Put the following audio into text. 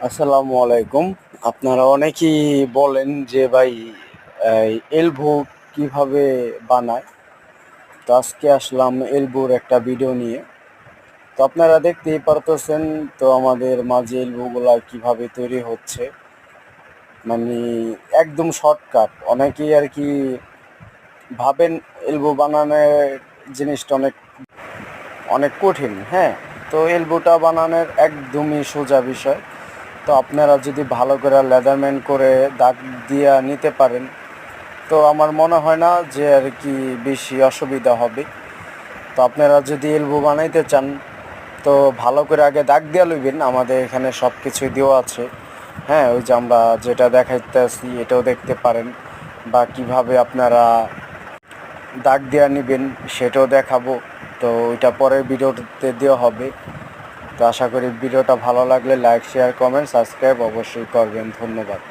আসসালামু আলাইকুম। আপনারা অনেকেই বলেন যে ভাই এলভো কিভাবে বানায়। তো আজকে আসলাম এলবোর একটা ভিডিও নিয়ে। তো আপনারা দেখতেই পারতেছেন তো আমাদের মাঝে এলবোগুলা কিভাবে তৈরি হচ্ছে। মানে একদম শর্টকাট। অনেকেই আর কি ভাবেন এলবো বানানোর জিনিসটা অনেক অনেক কঠিন, হ্যাঁ। তো এলবোটা বানানোর একদমই সোজা বিষয়। তো আপনারা যদি ভালো করে লেদারম্যান করে দাগ দিয়ে নিতে পারেন তো আমার মনে হয় না যে আর কি বেশি অসুবিধা হবে। তো আপনারা যদি এলবো বানাইতে চান তো ভালো করে আগে দাগ দিয়ে লইবেন। আমাদের এখানে সব কিছুই দেওয়া আছে, হ্যাঁ। ওই যে আমরা যেটা দেখাইতেছি এটাও দেখতে পারেন, বা কিভাবে আপনারা দাগ দেওয়া নেবেন সেটাও দেখাবো। তো ওইটা পরের ভিডিওতে দেওয়া হবে। তো আশা করি ভিডিওটা ভালো লাগলে লাইক, শেয়ার, কমেন্ট, সাবস্ক্রাইব অবশ্যই করবেন। ধন্যবাদ।